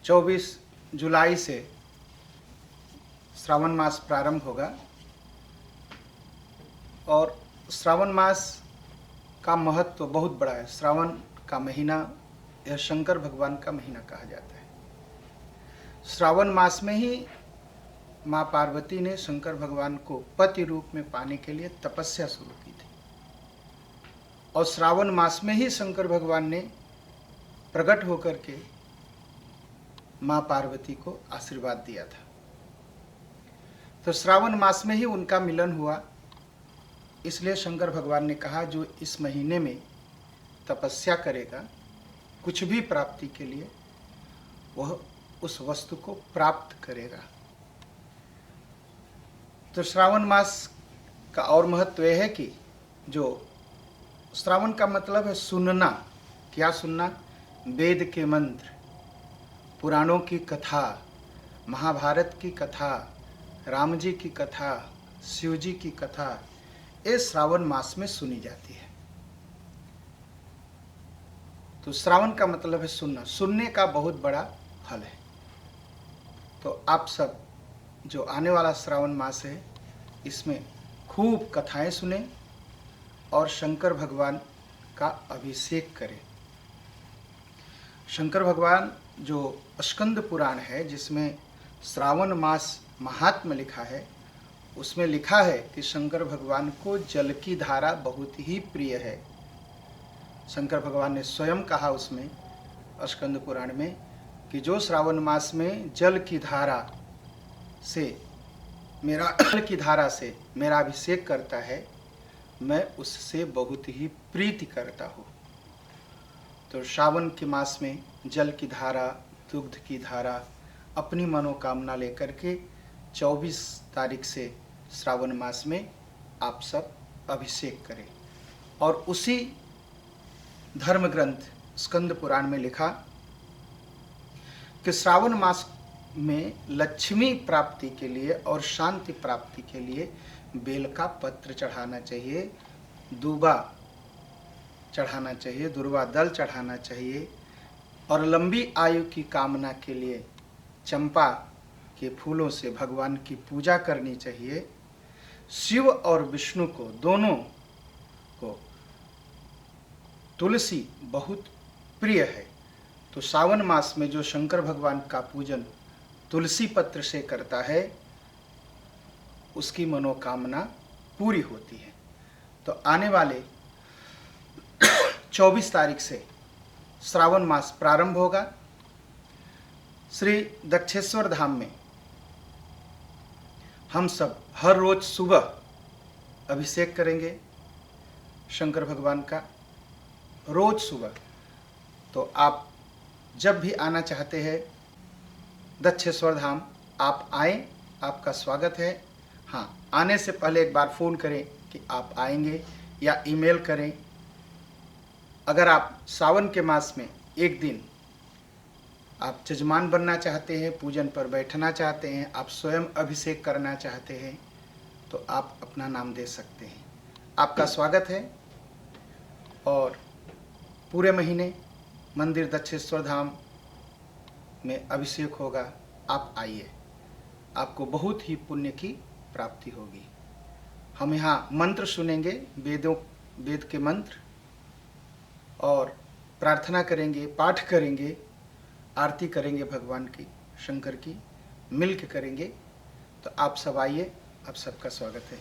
24 जुलाई से श्रावण मास प्रारंभ होगा और श्रावण मास का महत्व बहुत बड़ा है। श्रावण का महीना यह शंकर भगवान का महीना कहा जाता है। श्रावण मास में ही माँ पार्वती ने शंकर भगवान को पति रूप में पाने के लिए तपस्या शुरू की थी और श्रावण मास में ही शंकर भगवान ने प्रकट होकर के माँ पार्वती को आशीर्वाद दिया था। तो श्रावण मास में ही उनका मिलन हुआ। इसलिए शंकर भगवान ने कहा जो इस महीने में तपस्या करेगा कुछ भी प्राप्ति के लिए वह उस वस्तु को प्राप्त करेगा। तो श्रावण मास का और महत्व यह है कि जो श्रावण का मतलब है सुनना। क्या सुनना? वेद के मंत्र, पुराणों की कथा, महाभारत की कथा, राम जी की कथा, शिव जी की कथा, ये श्रावण मास में सुनी जाती है। तो श्रावण का मतलब है सुनना। सुनने का बहुत बड़ा फल है। तो आप सब जो आने वाला श्रावण मास है इसमें खूब कथाएं सुने और शंकर भगवान का अभिषेक करें। शंकर भगवान जो स्कंद पुराण है जिसमें श्रावण मास महात्म्य लिखा है, उसमें लिखा है कि शंकर भगवान को जल की धारा बहुत ही प्रिय है। शंकर भगवान ने स्वयं कहा उसमें स्कंद पुराण में कि जो श्रावण मास में जल की धारा से मेरा अभिषेक करता है मैं उससे बहुत ही प्रीति करता हूँ। तो श्रावण के मास में जल की धारा, दुग्ध की धारा, अपनी मनोकामना लेकर के 24 तारीख से श्रावण मास में आप सब अभिषेक करें। और उसी धर्म ग्रंथ स्कंद पुराण में लिखा कि श्रावण मास में लक्ष्मी प्राप्ति के लिए और शांति प्राप्ति के लिए बेल का पत्र चढ़ाना चाहिए, दूबा चढ़ाना चाहिए, दुर्वा दल चढ़ाना चाहिए और लंबी आयु की कामना के लिए चंपा के फूलों से भगवान की पूजा करनी चाहिए। शिव और विष्णु को दोनों को तुलसी बहुत प्रिय है। तो सावन मास में जो शंकर भगवान का पूजन तुलसी पत्र से करता है उसकी मनोकामना पूरी होती है। तो आने वाले 24 तारीख से श्रावण मास प्रारंभ होगा। श्री दक्षेश्वर धाम में हम सब हर रोज सुबह अभिषेक करेंगे शंकर भगवान का, रोज सुबह। तो आप जब भी आना चाहते हैं दक्षेश्वर धाम आप आएं, आपका स्वागत है। हाँ, आने से पहले एक बार फ़ोन करें कि आप आएंगे या ईमेल करें। अगर आप सावन के मास में एक दिन आप जजमान बनना चाहते हैं, पूजन पर बैठना चाहते हैं, आप स्वयं अभिषेक करना चाहते हैं तो आप अपना नाम दे सकते हैं। आपका स्वागत है। और पूरे महीने मंदिर दक्षेश्वर धाम में अभिषेक होगा। आप आइए, आपको बहुत ही पुण्य की प्राप्ति होगी। हम यहाँ मंत्र सुनेंगे, वेद के मंत्र, और प्रार्थना करेंगे, पाठ करेंगे, आरती करेंगे भगवान की, शंकर की, मिल के करेंगे। तो आप सब आइए, आप सबका स्वागत है।